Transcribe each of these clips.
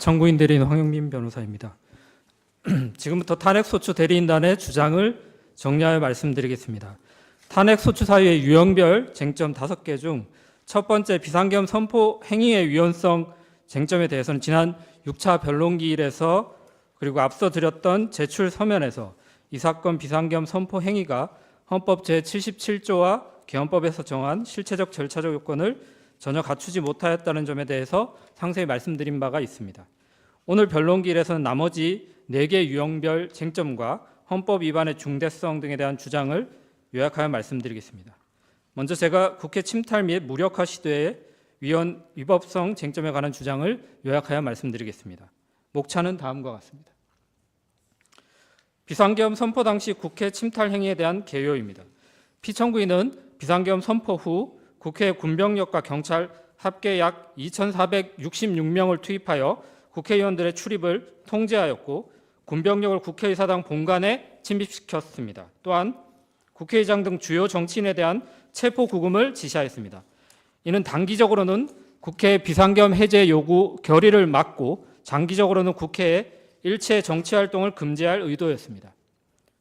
청구인 대리인 황영민 변호사입니다. 지금부터 탄핵소추 대리인단의 주장을 정리하여 말씀드리겠습니다. 탄핵소추 사유의 유형별 쟁점 5개 중 첫 번째 비상계엄 선포 행위의 위헌성 쟁점에 대해서는 지난 6차 변론기일에서 그리고 앞서 드렸던 제출 서면에서 이 사건 비상계엄 선포 행위가 헌법 제77조와 계엄법에서 정한 실체적 절차적 요건을 전혀 갖추지 못하였다는 점에 대해서 상세히 말씀드린 바가 있습니다. 오늘 변론기일에서는 나머지 4개 유형별 쟁점과 헌법 위반의 중대성 등에 대한 주장을 요약하여 말씀드리겠습니다. 먼저 제가 국회 침탈 및 무력화 시도의 위법성 쟁점에 관한 주장을 요약하여 말씀드리겠습니다. 목차는 다음과 같습니다. 비상계엄 선포 당시 국회 침탈 행위에 대한 개요입니다. 피청구인은 비상계엄 선포 후 국회 군병력과 경찰 합계 약 2,466명을 투입하여 국회의원들의 출입을 통제하였고 군병력을 국회의사당 본관에 침입시켰습니다. 또한 국회의장 등 주요 정치인에 대한 체포 구금을 지시하였습니다. 이는 단기적으로는 국회 비상계엄 해제 요구 결의를 막고 장기적으로는 국회의 일체 정치활동을 금지할 의도였습니다.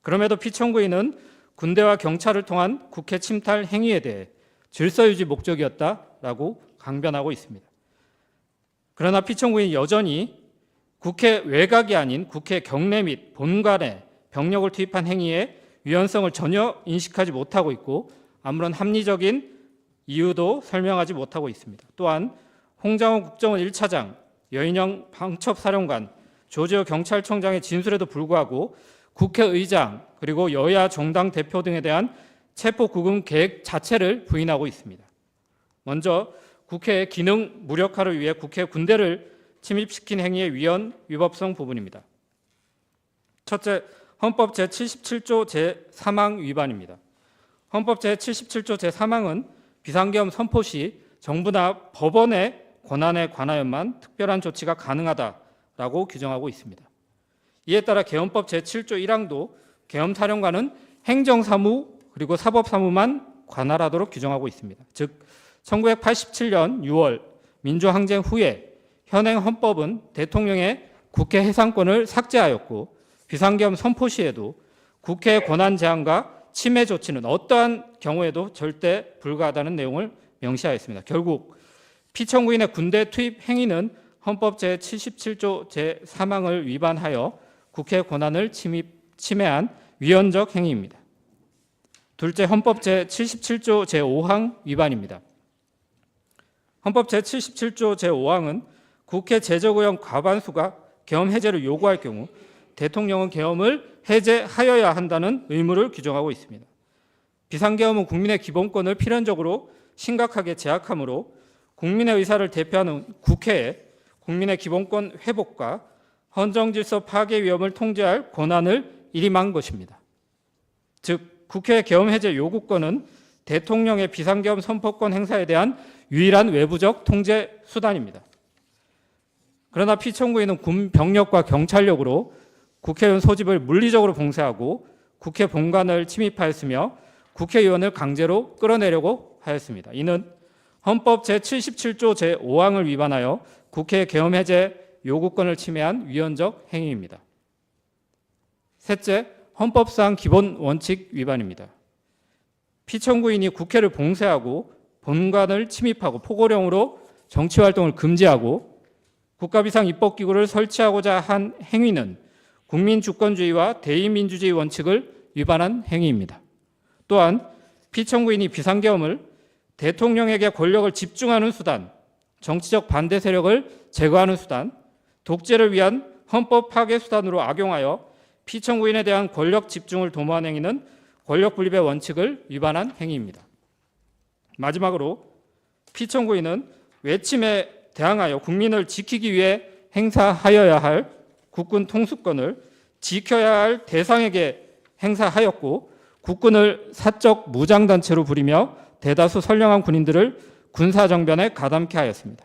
그럼에도 피청구인은 군대와 경찰을 통한 국회 침탈 행위에 대해 질서유지 목적이었다라고 강변하고 있습니다. 그러나 피청구인이 여전히 국회 외곽이 아닌 국회 경내 및 본관에 병력을 투입한 행위의 위헌성을 전혀 인식하지 못하고 있고 아무런 합리적인 이유도 설명하지 못하고 있습니다. 또한 홍장호 국정원 1차장, 여인영 방첩사령관, 조지호 경찰청장의 진술에도 불구하고 국회의장 그리고 여야 정당 대표 등에 대한 체포 구금 계획 자체를 부인하고 있습니다. 먼저 국회의 기능 무력화를 위해 국회 군대를 침입시킨 행위의 위헌 위법성 부분입니다. 첫째, 헌법 제77조 제3항 위반입니다. 헌법 제77조 제3항은 비상계엄 선포 시 정부나 법원의 권한에 관하여만 특별한 조치가 가능하다라고 규정하고 있습니다. 이에 따라 계엄법 제7조 1항도 계엄사령관은 행정사무 그리고 사법사무만 관할하도록 규정하고 있습니다. 즉 1987년 6월 민주항쟁 후에 현행 헌법은 대통령의 국회 해상권을 삭제하였고 비상계엄 선포 시에도 국회의 권한 제한과 침해 조치는 어떠한 경우에도 절대 불가하다는 내용을 명시하였습니다. 결국 피청구인의 군대 투입 행위는 헌법 제77조 제3항을 위반하여 국회 권한을 침해한 위헌적 행위입니다. 둘째, 헌법 제77조 제5항 위반입니다. 헌법 제77조 제5항은 국회 제적의원 과반수가 계엄 해제를 요구할 경우 대통령은 계엄을 해제하여야 한다는 의무를 규정하고 있습니다. 비상계엄은 국민의 기본권을 필연적으로 심각하게 제약하므로 국민의 의사를 대표하는 국회에 국민의 기본권 회복과 헌정질서 파괴 위험을 통제할 권한을 일임한 것입니다. 즉 국회의 계엄 해제 요구권은 대통령의 비상계엄 선포권 행사에 대한 유일한 외부적 통제 수단입니다. 그러나 피청구인은 군 병력과 경찰력으로 국회의원 소집을 물리적으로 봉쇄하고 국회 본관을 침입하였으며 국회의원을 강제로 끌어내려고 하였습니다. 이는 헌법 제77조 제5항을 위반하여 국회 계엄 해제 요구권을 침해한 위헌적 행위입니다. 셋째, 헌법상 기본 원칙 위반입니다. 피청구인이 국회를 봉쇄하고 본관을 침입하고 포고령으로 정치활동을 금지하고 국가비상입법기구를 설치하고자 한 행위는 국민주권주의와 대의민주주의 원칙을 위반한 행위입니다. 또한 피청구인이 비상계엄을 대통령에게 권력을 집중하는 수단, 정치적 반대 세력을 제거하는 수단, 독재를 위한 헌법 파괴 수단으로 악용하여 피청구인에 대한 권력 집중을 도모한 행위는 권력분립의 원칙을 위반한 행위입니다. 마지막으로 피청구인은 외침에 대항하여 국민을 지키기 위해 행사하여야 할 국군 통수권을 지켜야 할 대상에게 행사하였고 국군을 사적 무장단체로 부리며 대다수 선량한 군인들을 군사정변에 가담케 하였습니다.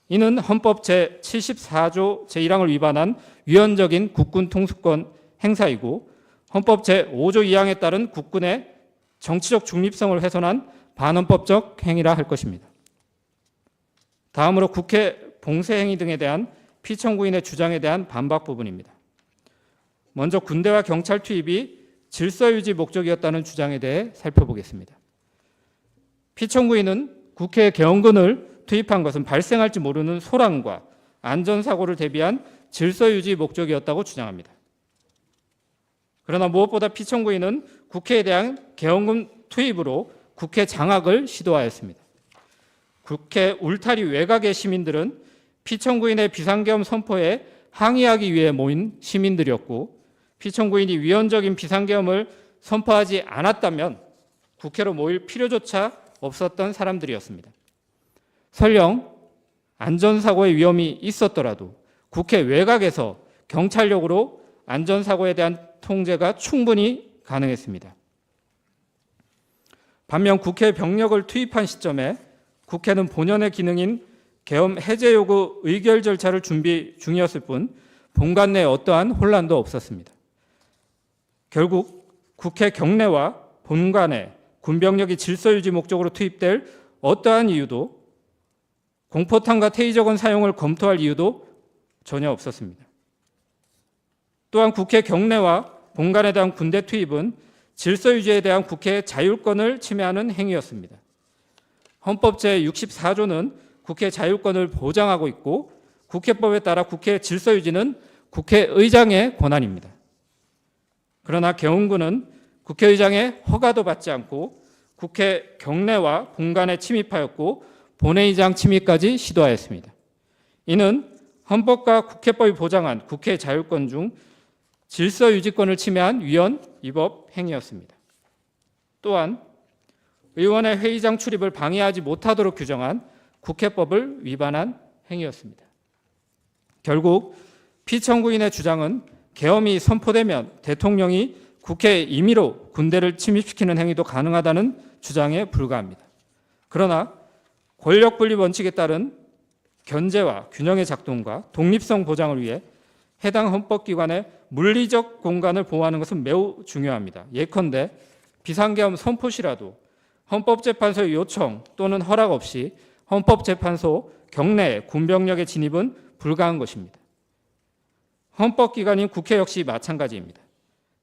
이는 헌법 제74조 제1항을 위반한 위헌적인 국군 통수권 행사이고 헌법 제5조 2항에 따른 국군의 정치적 중립성을 훼손한 반헌법적 행위라 할 것입니다. 다음으로 국회 봉쇄 행위 등에 대한 피청구인의 주장에 대한 반박 부분입니다. 먼저 군대와 경찰 투입이 질서 유지 목적이었다는 주장에 대해 살펴보겠습니다. 피청구인은 국회에 계엄군을 투입한 것은 발생할지 모르는 소란과 안전사고를 대비한 질서 유지 목적이었다고 주장합니다. 그러나 무엇보다 피청구인은 국회에 대한 계엄군 투입으로 국회 장악을 시도하였습니다. 국회 울타리 외곽의 시민들은 피청구인의 비상계엄 선포에 항의하기 위해 모인 시민들이었고, 피청구인이 위헌적인 비상계엄을 선포하지 않았다면 국회로 모일 필요조차 없었던 사람들이었습니다. 설령 안전사고의 위험이 있었더라도 국회 외곽에서 경찰력으로 안전사고에 대한 통제가 충분히 가능했습니다. 반면 국회 병력을 투입한 시점에 국회는 본연의 기능인 계엄 해제 요구 의결 절차를 준비 중이었을 뿐 본관 내에 어떠한 혼란도 없었습니다. 결국 국회 경내와 본관에 군병력이 질서 유지 목적으로 투입될 어떠한 이유도, 공포탄과 테이저건 사용을 검토할 이유도 전혀 없었습니다. 또한 국회 경내와 본관에 대한 군대 투입은 질서 유지에 대한 국회의 자율권을 침해하는 행위였습니다. 헌법 제64조는 국회 자율권을 보장하고 있고, 국회법에 따라 국회 질서 유지는 국회의장의 권한입니다. 그러나 계엄군은 국회의장의 허가도 받지 않고 국회 경내와 본관에 침입하였고 본회의장 침입까지 시도하였습니다. 이는 헌법과 국회법이 보장한 국회 자율권 중 질서 유지권을 침해한 위헌 위법 행위였습니다. 또한 의원의 회의장 출입을 방해하지 못하도록 규정한 국회법을 위반한 행위였습니다. 결국 피청구인의 주장은 계엄이 선포되면 대통령이 국회 임의로 군대를 침입시키는 행위도 가능하다는 주장에 불과합니다. 그러나 권력분립 원칙에 따른 견제와 균형의 작동과 독립성 보장을 위해 해당 헌법기관의 물리적 공간을 보호하는 것은 매우 중요합니다. 예컨대 비상계엄 선포 시라도 헌법재판소의 요청 또는 허락 없이 헌법재판소 경내에 군병력의 진입은 불가한 것입니다. 헌법기관인 국회 역시 마찬가지입니다.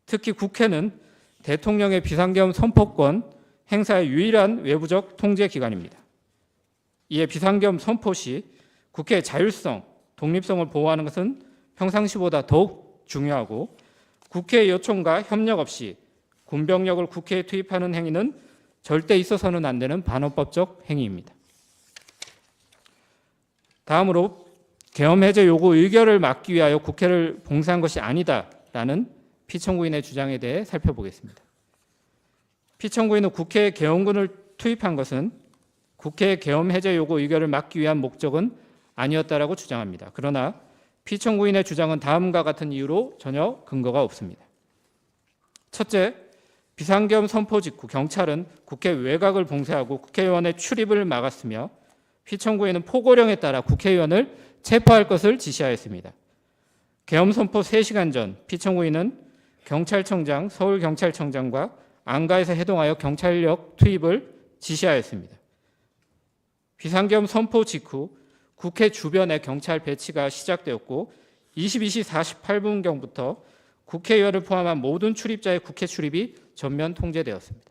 특히 국회는 대통령의 비상계엄 선포권 행사의 유일한 외부적 통제기관입니다. 이에 비상계엄 선포 시 국회의 자율성, 독립성을 보호하는 것은 평상시보다 더욱 중요하고, 국회의 요청과 협력 없이 군병력을 국회에 투입하는 행위는 절대 있어서는 안 되는 반헌법적 행위입니다. 다음으로 계엄 해제 요구 의결을 막기 위하여 국회를 봉쇄한 것이 아니다라는 피청구인의 주장에 대해 살펴보겠습니다. 피청구인은 국회에 계엄군을 투입한 것은 국회의 계엄 해제 요구 의결을 막기 위한 목적은 아니었다라고 주장합니다. 그러나 피청구인의 주장은 다음과 같은 이유로 전혀 근거가 없습니다. 첫째, 비상계엄 선포 직후 경찰은 국회 외곽을 봉쇄하고 국회의원의 출입을 막았으며 피청구인은 포고령에 따라 국회의원을 체포할 것을 지시하였습니다. 계엄 선포 3시간 전 피청구인은 경찰청장, 서울경찰청장과 안가에서 해동하여 경찰력 투입을 지시하였습니다. 비상계엄 선포 직후 국회 주변에 경찰 배치가 시작되었고 22시 48분경부터 국회의원을 포함한 모든 출입자의 국회 출입이 전면 통제되었습니다.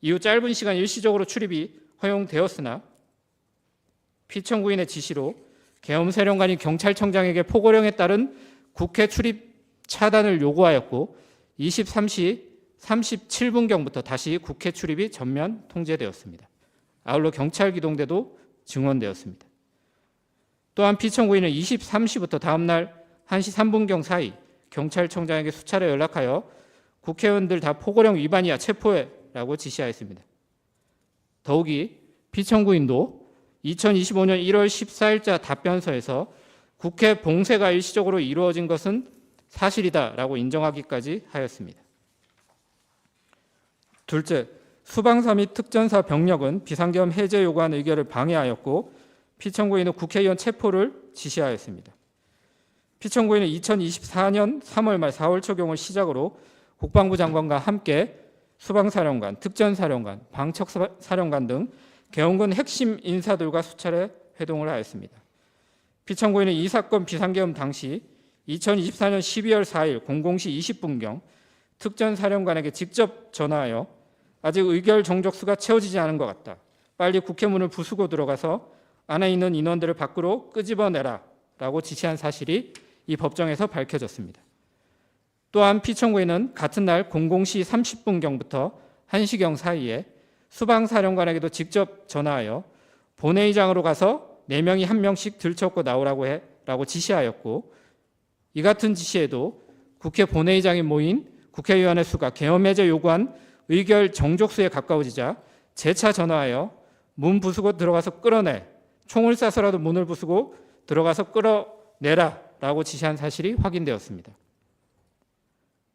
이후 짧은 시간 일시적으로 출입이 허용되었으나 피청구인의 지시로 계엄사령관이 경찰청장에게 포고령에 따른 국회 출입 차단을 요구하였고 23시 37분경부터 다시 국회 출입이 전면 통제되었습니다. 아울러 경찰 기동대도 증원되었습니다. 또한 피청구인은 23시부터 다음날 1시 3분경 사이 경찰청장에게 수차례 연락하여 국회의원들 다 포고령 위반이야 체포해라고 지시하였습니다. 더욱이 피청구인도 2025년 1월 14일자 답변서에서 국회 봉쇄가 일시적으로 이루어진 것은 사실이다라고 인정하기까지 하였습니다. 둘째, 수방사 및 특전사 병력은 비상계엄 해제 요구한 의결을 방해하였고 피청구인은 국회의원 체포를 지시하였습니다. 피청구인은 2024년 3월 말 4월 초경을 시작으로 국방부 장관과 함께 수방사령관, 특전사령관, 방척사령관 등 계엄군 핵심 인사들과 수차례 회동을 하였습니다. 피청구인은 이 사건 비상계엄 당시 2024년 12월 4일 00시 20분경 특전 사령관에게 직접 전화하여 아직 의결 정족수가 채워지지 않은 것 같다. 빨리 국회문을 부수고 들어가서 안에 있는 인원들을 밖으로 끄집어내라 라고 지시한 사실이 이 법정에서 밝혀졌습니다. 또한 피청구인은 같은 날 00시 30분경부터 1시경 사이에 수방사령관에게도 직접 전화하여 본회의장으로 가서 4명이 1명씩 들쳐업고 나오라고 해라고 지시하였고, 이 같은 지시에도 국회 본회의장에 모인 국회의원의 수가 계엄 해제 요구한 의결 정족수에 가까워지자 재차 전화하여 문 부수고 들어가서 끌어내, 총을 쏴서라도 문을 부수고 들어가서 끌어내라 라고 지시한 사실이 확인되었습니다.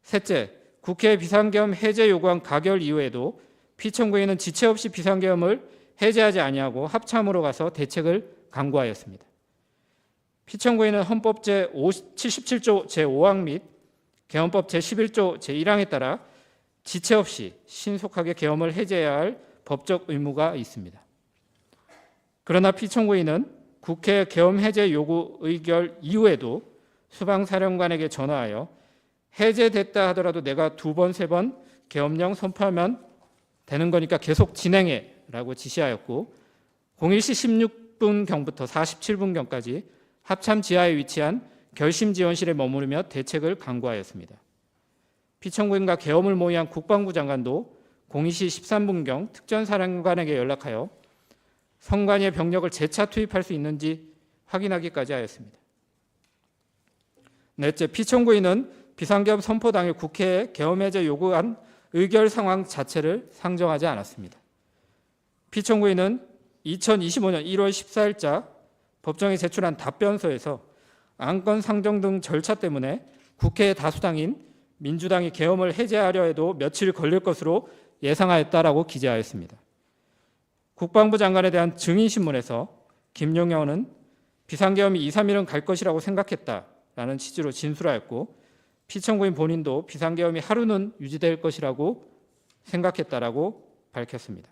셋째, 국회 비상계엄 해제 요구한 가결 이후에도 피청구인은 지체 없이 비상계엄을 해제하지 아니하고 합참으로 가서 대책을 강구하였습니다. 피청구인은 헌법 제77조 제5항 및 계엄법 제11조 제1항에 따라 지체 없이 신속하게 계엄을 해제해야 할 법적 의무가 있습니다. 그러나 피청구인은 국회 계엄 해제 요구 의결 이후에도 수방사령관에게 전화하여 해제됐다 하더라도 내가 2번, 3번 계엄령 선포하면 되는 거니까 계속 진행해 라고 지시하였고, 01시 16분경부터 47분경까지 합참 지하에 위치한 결심지원실에 머무르며 대책을 강구하였습니다. 피청구인과 계엄을 모의한 국방부 장관도 02시 13분경 특전사령관에게 연락하여 선관위의 병력을 재차 투입할 수 있는지 확인하기까지 하였습니다. 넷째, 피청구인은 비상계엄 선포 당일 국회에 계엄 해제 요구한 의결 상황 자체를 상정하지 않았습니다. 피청구인은 2025년 1월 14일자 법정에 제출한 답변서에서 안건 상정 등 절차 때문에 국회의 다수당인 민주당이 계엄을 해제하려 해도 며칠 걸릴 것으로 예상하였다라고 기재하였습니다. 국방부 장관에 대한 증인신문에서 김용현은 비상계엄이 2, 3일은 갈 것이라고 생각했다라는 취지로 진술하였고, 피청구인 본인도 비상계엄이 하루는 유지될 것이라고 생각했다라고 밝혔습니다.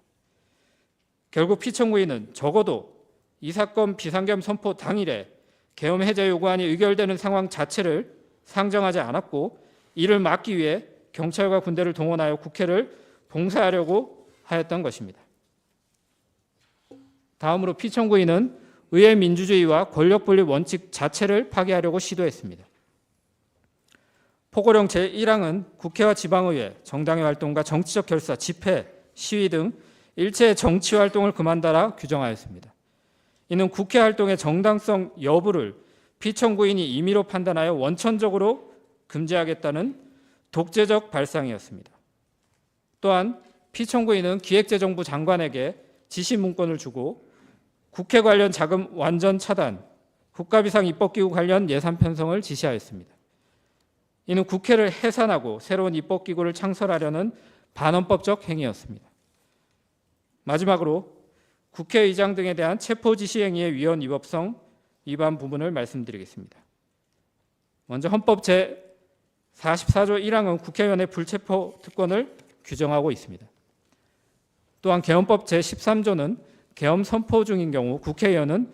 결국 피청구인은 적어도 이 사건 비상계엄 선포 당일에 계엄 해제 요구안이 의결되는 상황 자체를 상정하지 않았고, 이를 막기 위해 경찰과 군대를 동원하여 국회를 봉쇄하려고 하였던 것입니다. 다음으로 피청구인은 의회 민주주의와 권력 분립 원칙 자체를 파괴하려고 시도했습니다. 포고령 제1항은 국회와 지방의회, 정당의 활동과 정치적 결사, 집회, 시위 등 일체의 정치 활동을 금한다라 규정하였습니다. 이는 국회 활동의 정당성 여부를 피청구인이 임의로 판단하여 원천적으로 금지하겠다는 독재적 발상이었습니다. 또한 피청구인은 기획재정부 장관에게 지시 문건을 주고 국회 관련 자금 완전 차단, 국가비상 입법기구 관련 예산 편성을 지시하였습니다. 이는 국회를 해산하고 새로운 입법기구를 창설하려는 반헌법적 행위였습니다. 마지막으로 국회의장 등에 대한 체포지시행위의 위헌 위법성 위반 부분을 말씀드리겠습니다. 먼저 헌법 제44조 1항은 국회의원의 불체포 특권을 규정하고 있습니다. 또한 계엄법 제13조는 계엄 선포 중인 경우 국회의원은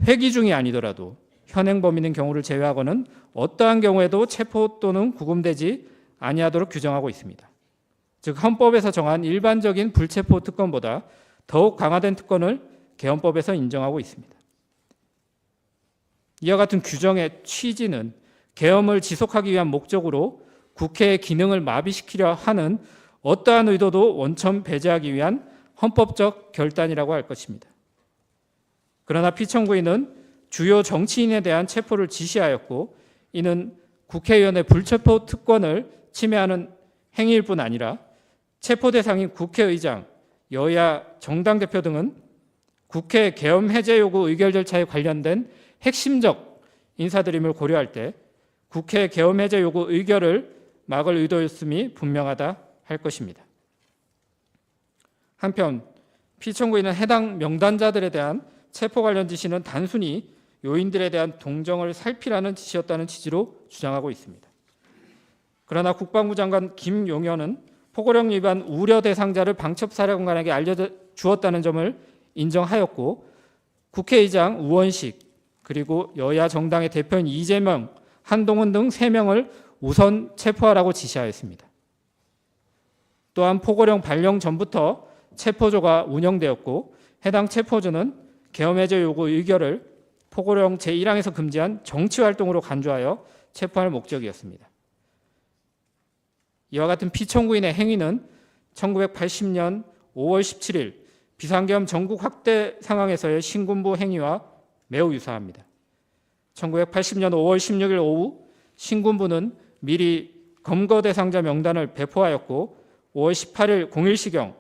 회기 중이 아니더라도 현행 범인인 경우를 제외하고는 어떠한 경우에도 체포 또는 구금되지 아니하도록 규정하고 있습니다. 즉 헌법에서 정한 일반적인 불체포 특권보다 더욱 강화된 특권을 계엄법에서 인정하고 있습니다. 이와 같은 규정의 취지는 계엄을 지속하기 위한 목적으로 국회의 기능을 마비시키려 하는 어떠한 의도도 원천 배제하기 위한 헌법적 결단이라고 할 것입니다. 그러나 피청구인은 주요 정치인에 대한 체포를 지시하였고, 이는 국회의원의 불체포 특권을 침해하는 행위일 뿐 아니라 체포 대상인 국회의장, 여야 정당 대표 등은 국회 계엄 해제 요구 의결 절차에 관련된 핵심적 인사들임을 고려할 때 국회 계엄 해제 요구 의결을 막을 의도였음이 분명하다 할 것입니다. 한편 피청구인은 해당 명단자들에 대한 체포 관련 지시는 단순히 요인들에 대한 동정을 살피라는 지시였다는 취지로 주장하고 있습니다. 그러나 국방부 장관 김용현은 포고령 위반 우려 대상자를 방첩사령관에게 알려주었다는 점을 인정하였고, 국회의장 우원식, 그리고 여야 정당의 대표인 이재명, 한동훈 등 3명을 우선 체포하라고 지시하였습니다. 또한 포고령 발령 전부터 체포조가 운영되었고 해당 체포조는 계엄해제 요구 의결을 포고령 제1항에서 금지한 정치활동으로 간주하여 체포할 목적이었습니다. 이와 같은 피청구인의 행위는 1980년 5월 17일 비상계엄 전국 확대 상황에서의 신군부 행위와 매우 유사합니다. 1980년 5월 16일 오후 신군부는 미리 검거 대상자 명단을 배포하였고 5월 18일 01시경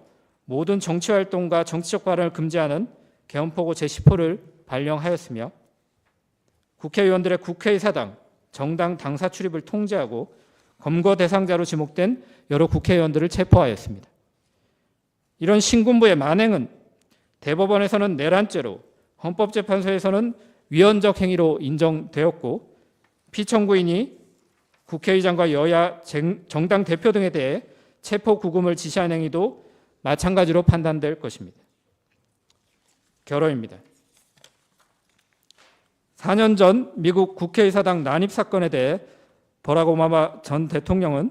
모든 정치활동과 정치적 발언을 금지하는 계엄포고 제10호를 발령하였으며 국회의원들의 국회의사당, 정당 당사 출입을 통제하고 검거 대상자로 지목된 여러 국회의원들을 체포하였습니다. 이런 신군부의 만행은 대법원에서는 내란죄로, 헌법재판소에서는 위헌적 행위로 인정되었고 피청구인이 국회의장과 여야 정당 대표 등에 대해 체포 구금을 지시한 행위도 마찬가지로 판단될 것입니다. 결론입니다. 4년 전 미국 국회의사당 난입 사건에 대해 버락 오바마 전 대통령은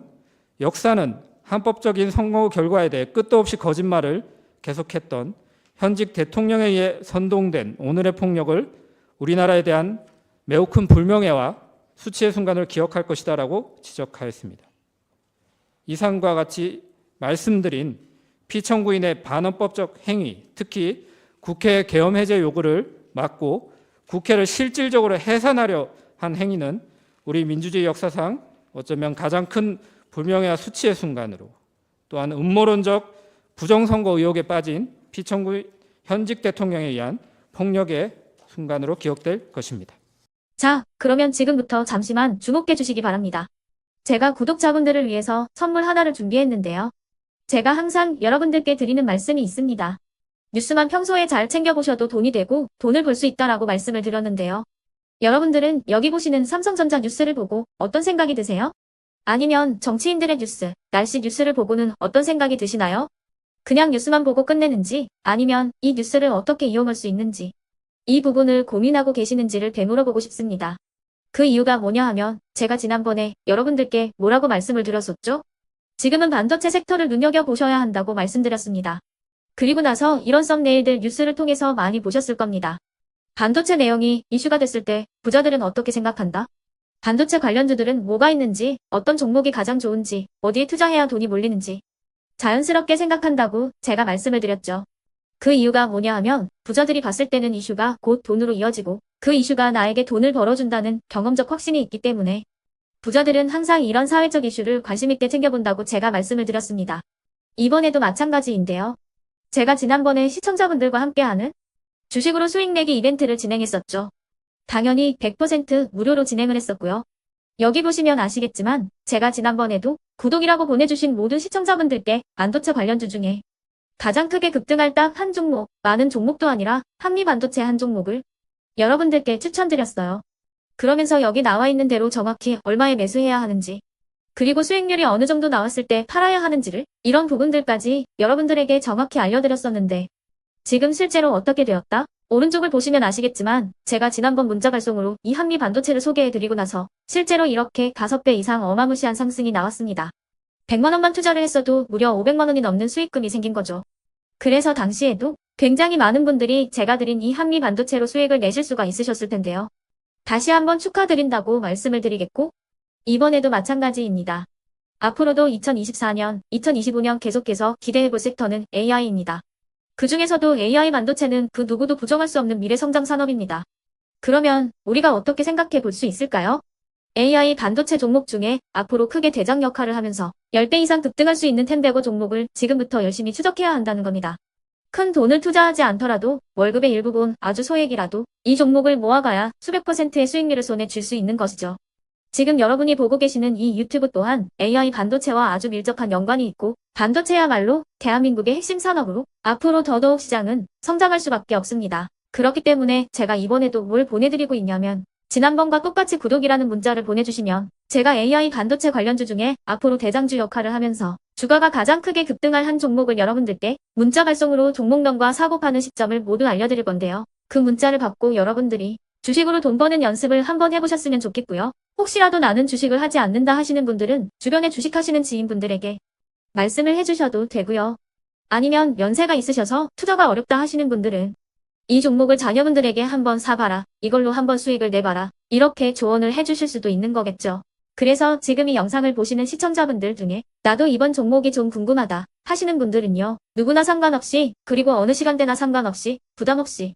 역사는 합법적인 선거 결과에 대해 끝도 없이 거짓말을 계속했던 현직 대통령에 의해 선동된 오늘의 폭력을 우리나라에 대한 매우 큰 불명예와 수치의 순간을 기억할 것이다라고 지적하였습니다. 이상과 같이 말씀드린 피청구인의 반헌법적 행위, 특히 국회 계엄 해제 요구를 막고 국회를 실질적으로 해산하려 한 행위는 우리 민주주의 역사상 어쩌면 가장 큰 불명예와 수치의 순간으로, 또한 음모론적 부정선거 의혹에 빠진 피청구 현직 대통령에 의한 폭력의 순간으로 기억될 것입니다. 자, 그러면 지금부터 잠시만 주목해 주시기 바랍니다. 제가 구독자분들을 위해서 선물 하나를 준비했는데요. 제가 항상 여러분들께 드리는 말씀이 있습니다. 뉴스만 평소에 잘 챙겨보셔도 돈이 되고 돈을 벌 수 있다라고 말씀을 드렸는데요. 여러분들은 여기 보시는 삼성전자 뉴스를 보고 어떤 생각이 드세요? 아니면 정치인들의 뉴스, 날씨 뉴스를 보고는 어떤 생각이 드시나요? 그냥 뉴스만 보고 끝내는지, 아니면 이 뉴스를 어떻게 이용할 수 있는지, 이 부분을 고민하고 계시는지를 되물어보고 싶습니다. 그 이유가 뭐냐 하면 제가 지난번에 여러분들께 뭐라고 말씀을 드렸었죠? 지금은 반도체 섹터를 눈여겨보셔야 한다고 말씀드렸습니다. 그리고 나서 이런 썸네일들 뉴스를 통해서 많이 보셨을 겁니다. 반도체 내용이 이슈가 됐을 때 부자들은 어떻게 생각한다? 반도체 관련주들은 뭐가 있는지, 어떤 종목이 가장 좋은지, 어디에 투자해야 돈이 몰리는지 자연스럽게 생각한다고 제가 말씀을 드렸죠. 그 이유가 뭐냐 하면 부자들이 봤을 때는 이슈가 곧 돈으로 이어지고 그 이슈가 나에게 돈을 벌어준다는 경험적 확신이 있기 때문에 부자들은 항상 이런 사회적 이슈를 관심 있게 챙겨본다고 제가 말씀을 드렸습니다. 이번에도 마찬가지인데요. 제가 지난번에 시청자분들과 함께하는 주식으로 수익 내기 이벤트를 진행했었죠. 당연히 100% 무료로 진행을 했었고요. 여기 보시면 아시겠지만 제가 지난번에도 구독이라고 보내주신 모든 시청자분들께 반도체 관련주 중에 가장 크게 급등할 딱 한 종목, 많은 종목도 아니라 한미반도체 한 종목을 여러분들께 추천드렸어요. 그러면서 여기 나와 있는 대로 정확히 얼마에 매수해야 하는지, 그리고 수익률이 어느 정도 나왔을 때 팔아야 하는지를, 이런 부분들까지 여러분들에게 정확히 알려드렸었는데 지금 실제로 어떻게 되었다? 오른쪽을 보시면 아시겠지만 제가 지난번 문자 발송으로 이 한미반도체를 소개해드리고 나서 실제로 이렇게 5배 이상 어마무시한 상승이 나왔습니다. 100만 원만 투자를 했어도 무려 500만 원이 넘는 수익금이 생긴 거죠. 그래서 당시에도 굉장히 많은 분들이 제가 드린 이 한미반도체로 수익을 내실 수가 있으셨을 텐데요. 다시 한번 축하드린다고 말씀을 드리겠고 이번에도 마찬가지입니다. 앞으로도 2024년, 2025년 계속해서 기대해볼 섹터는 AI입니다. 그 중에서도 AI 반도체는 그 누구도 부정할 수 없는 미래성장 산업입니다. 그러면 우리가 어떻게 생각해 볼 수 있을까요? AI 반도체 종목 중에 앞으로 크게 대장 역할을 하면서 10배 이상 급등할 수 있는 템베거 종목을 지금부터 열심히 추적해야 한다는 겁니다. 큰 돈을 투자하지 않더라도 월급의 일부분 아주 소액이라도 이 종목을 모아가야 수백 %의 수익률을 손에 쥘 수 있는 것이죠. 지금 여러분이 보고 계시는 이 유튜브 또한 AI 반도체와 아주 밀접한 연관이 있고 반도체야말로 대한민국의 핵심 산업으로 앞으로 더더욱 시장은 성장할 수밖에 없습니다. 그렇기 때문에 제가 이번에도 뭘 보내드리고 있냐면 지난번과 똑같이 구독이라는 문자를 보내주시면 제가 AI 반도체 관련주 중에 앞으로 대장주 역할을 하면서 주가가 가장 크게 급등할 한 종목을 여러분들께 문자 발송으로 종목명과 사고 파는 시점을 모두 알려드릴 건데요. 그 문자를 받고 여러분들이 주식으로 돈 버는 연습을 한번 해보셨으면 좋겠고요. 혹시라도 나는 주식을 하지 않는다 하시는 분들은 주변에 주식하시는 지인분들에게 말씀을 해주셔도 되고요. 아니면 연세가 있으셔서 투자가 어렵다 하시는 분들은 이 종목을 자녀분들에게 한번 사봐라. 이걸로 한번 수익을 내봐라. 이렇게 조언을 해주실 수도 있는 거겠죠. 그래서 지금 이 영상을 보시는 시청자분들 중에 나도 이번 종목이 좀 궁금하다 하시는 분들은요. 누구나 상관없이 그리고 어느 시간대나 상관없이 부담 없이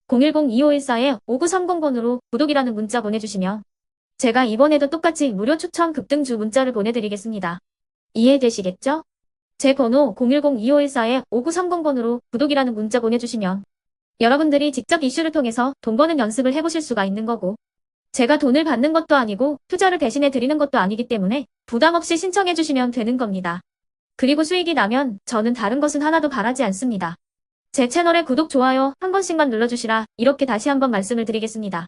010-2514-5930번으로 구독이라는 문자 보내주시면 제가 이번에도 똑같이 무료 추천 급등주 문자를 보내드리겠습니다. 이해되시겠죠? 제 번호 010-2514-5930번으로 구독이라는 문자 보내주시면 여러분들이 직접 이슈를 통해서 돈 버는 연습을 해보실 수가 있는 거고 제가 돈을 받는 것도 아니고 투자를 대신해 드리는 것도 아니기 때문에 부담 없이 신청해 주시면 되는 겁니다. 그리고 수익이 나면 저는 다른 것은 하나도 바라지 않습니다. 제 채널에 구독, 좋아요 한 번씩만 눌러주시라 이렇게 다시 한번 말씀을 드리겠습니다.